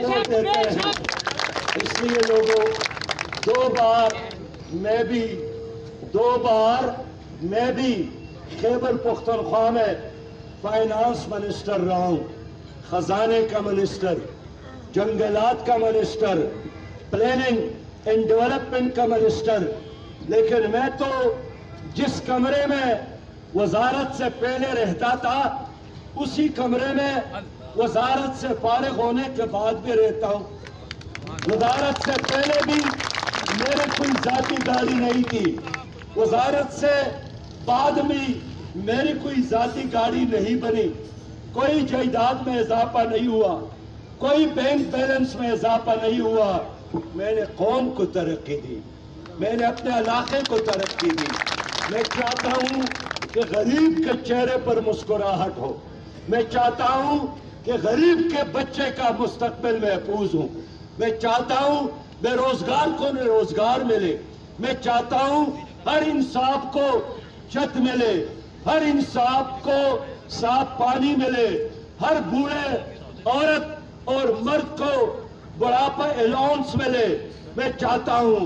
Vote देते हैं। इसलिए लोगों, दो बार मैं भी खैबर पुख्तनख्वा में फाइनेंस मिनिस्टर रहा हूँ, खजाने का मिनिस्टर, जंगलात का मिनिस्टर, प्लानिंग एंड डेवलपमेंट का मिनिस्टर। लेकिन मैं तो जिस कमरे में वजारत से पहले रहता था उसी कमरे में वजारत से फारिग होने के बाद भी रहता हूँ। वजारत से पहले भी मेरे कोई जाती गाड़ी नहीं थी, वजारत से बाद में मेरी कोई जाती गाड़ी नहीं बनी, कोई जायदाद में इजाफा नहीं हुआ, कोई बैंक बैलेंस में इजाफा नहीं हुआ। मैंने कौम को तरक्की दी, मैंने अपने इलाके को तरक्की दी। मैं चाहता हूँ कि गरीब के चेहरे पर मुस्कुराहट हो, मैं चाहता हूँ कि गरीब के बच्चे का मुस्तकबिल महफूज हो, मैं चाहता हूँ बेरोजगार को रोजगार मिले, मैं चाहता हूँ हर इंसान को छत मिले, हर इंसान को साफ पानी मिले, हर बूढ़े औरत और मर्द को बुढ़ापा अलाउंस मिले। मैं चाहता हूँ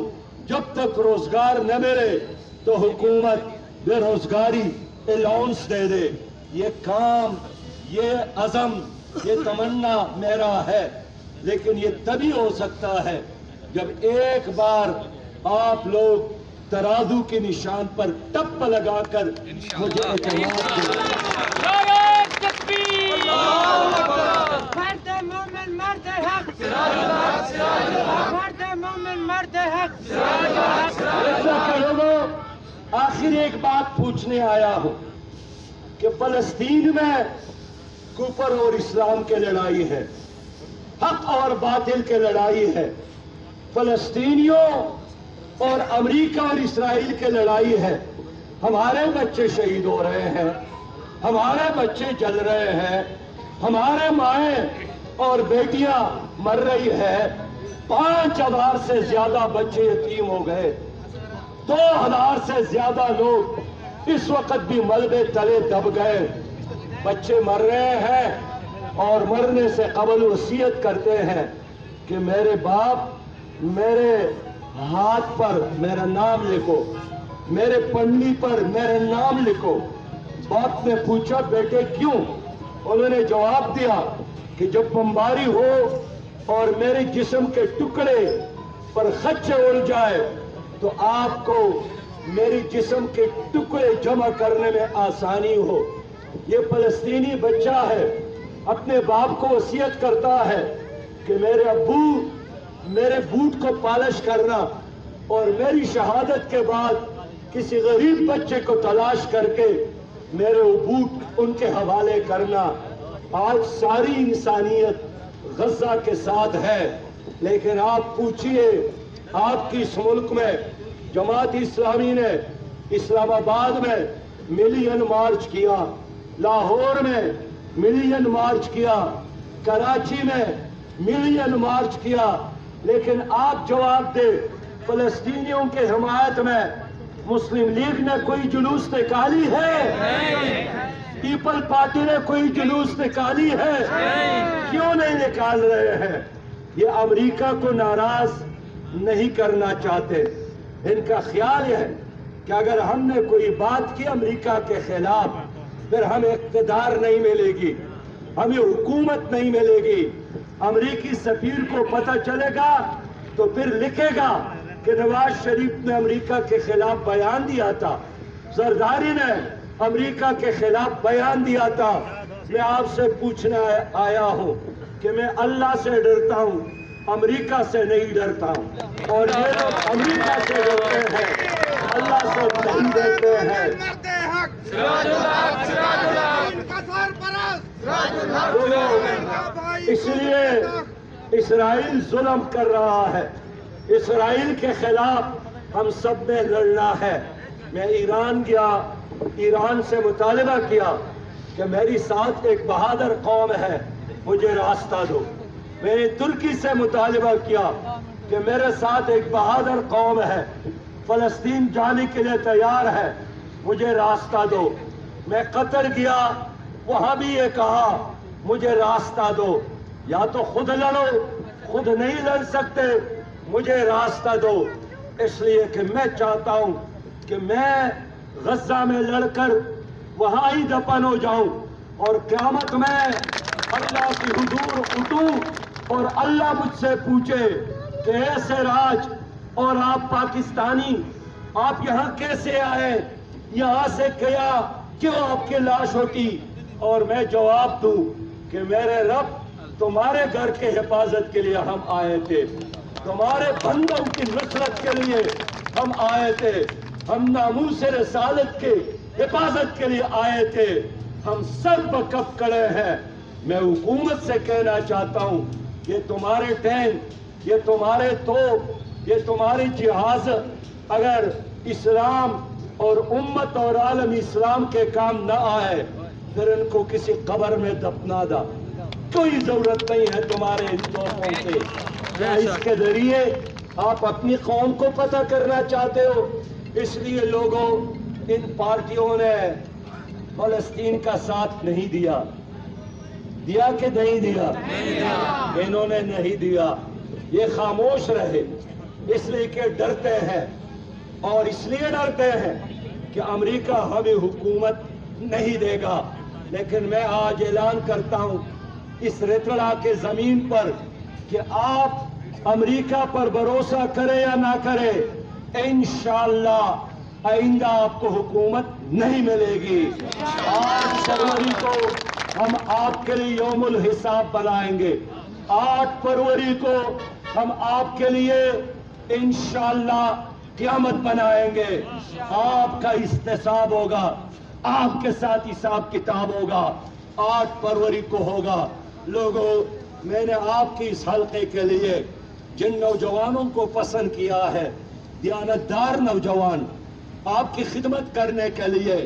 जब तक रोजगार न मिले तो हुकूमत बेरोजगारी अलाउंस दे दे। ये काम, ये अज़म, ये तमन्ना मेरा है, लेकिन ये तभी हो सकता है जब एक बार आप लोग तराजू के निशान पर टप्प लगाकर मुझे एतमाद दें। आखिर एक बात पूछने आया हूं कि फलस्तीन में कुफर और इस्लाम की लड़ाई है, हक और बातिल की लड़ाई है, फलस्तीनियों और अमेरिका और इसराइल की लड़ाई है। हमारे बच्चे शहीद हो रहे हैं, हमारे बच्चे जल रहे हैं, हमारे माएँ और बेटियां मर रही है। 5000 से ज्यादा बच्चे यतीम हो गए, 2000 से ज्यादा लोग इस वक्त भी मलबे तले दब गए। बच्चे मर रहे हैं और मरने से कबल वसीयत करते हैं कि मेरे बाप मेरे हाथ पर मेरा नाम लिखो, मेरे पन्नी पर मेरा नाम लिखो। बाप ने पूछा बेटे क्यों? उन्होंने जवाब दिया कि जब बमबारी हो और मेरे जिस्म के टुकड़े पर खच्चे उड़ जाए तो आपको मेरी जिस्म के टुकड़े जमा करने में आसानी हो। ये फलस्तीनी बच्चा है, अपने बाप को वसीयत करता है कि मेरे अब्बू मेरे बूट को पॉलिश करना और मेरी शहादत के बाद किसी गरीब बच्चे को तलाश करके मेरे बूट उनके हवाले करना। आज सारी इंसानियत गजा के साथ है, लेकिन आप पूछिए आपकी इस मुल्क में जमात इस्लामी ने इस्लामाबाद में मिलियन मार्च किया, लाहौर में मिलियन मार्च किया, कराची में मिलियन मार्च किया, लेकिन आप जवाब दे फलस्तीनियों के हिमायत में मुस्लिम लीग ने कोई जुलूस निकाली है? पीपल पार्टी ने कोई जुलूस निकाली है? क्यों नहीं निकाल रहे हैं? ये अमेरिका को नाराज नहीं करना चाहते। इनका ख्याल है कि अगर हमने कोई बात की अमेरिका के खिलाफ फिर हमें इक़्तिदार नहीं मिलेगी, हमें हुकूमत नहीं मिलेगी। अमेरिकी सफीर को पता चलेगा तो फिर लिखेगा कि नवाज शरीफ ने अमेरिका के खिलाफ बयान दिया था, जरदारी ने अमेरिका के खिलाफ बयान दिया था। मैं आपसे पूछने आया हूं कि मैं अल्लाह से डरता हूं, अमेरिका से नहीं डरता हूं। और ये लोग अमेरिका से डरते हैं, अल्लाह से नहीं डरते हैं। इसलिए इस्राइल जुल्म कर रहा है, इस्राइल के खिलाफ हम सब में लड़ना है। मैं ईरान गया, ईरान से मुतालिबा किया कि मेरी साथ एक बहादुर कौम है, मुझे रास्ता दो। मैंने तुर्की से मुतालिबा किया कि मेरे साथ एक बहादुर कौम है, फलस्तीन जाने के लिए तैयार है, मुझे रास्ता दो। मैं कतर गया, वहां भी ये कहा मुझे रास्ता दो। یا تو خود لڑو، خود نہیں لڑ سکتے مجھے راستہ دو، اس لیے کہ میں چاہتا ہوں کہ میں غزہ میں لڑ کر وہاں ہی دفن ہو جاؤں اور قیامت میں اللہ کی حضور اٹھوں اور اللہ مجھ سے پوچھے کہ اے سراج اور آپ پاکستانی، آپ یہاں کیسے آئے، یہاں سے کیا کیوں آپ کی لاش ہوتی، اور میں جواب دوں کہ میرے رب تمہارے گھر کے حفاظت کے لیے ہم آئے تھے، تمہارے بندوں کی نصرت کے لیے ہم آئے تھے، ہم ناموس رسالت کے حفاظت کے لیے آئے تھے، ہم سر بکف کھڑے ہیں۔ میں حکومت سے کہنا چاہتا ہوں یہ تمہارے ٹینک، یہ تمہارے توپ، یہ تمہاری جہاز اگر اسلام اور امت اور عالم اسلام کے کام نہ آئے پھر ان کو کسی قبر میں دفنا دا، کوئی ضرورت نہیں ہے تمہارے ان توپوں سے۔ کیا اس کے ذریعے آپ اپنی قوم کو پتہ کرنا چاہتے ہو؟ اس لیے لوگوں، ان پارٹیوں نے فلسطین کا ساتھ نہیں دیا، دیا کہ نہیں دیا؟ انہوں نے نہیں دیا، یہ خاموش رہے اس لیے کہ ڈرتے ہیں، اور اس لیے ڈرتے ہیں کہ امریکہ ہمیں حکومت نہیں دے گا۔ لیکن میں آج اعلان کرتا ہوں اس ریتڑا کے زمین پر کہ آپ امریکہ پر بھروسہ کرے یا نہ کرے، انشاءاللہ آئندہ آپ کو حکومت نہیں ملے گی۔ 8 فروری کو ہم آپ کے لیے یوم الحساب بنائیں گے، 8 فروری کو ہم آپ کے لیے انشاءاللہ قیامت بنائیں گے، آپ کا احتساب ہوگا، آپ کے ساتھ حساب کتاب ہوگا، 8 فروری کو ہوگا۔ لوگوں، میں نے آپ کی اس حلقے کے لیے جن نوجوانوں کو پسند کیا ہے، دیانتدار نوجوان، آپ کی خدمت کرنے کے لیے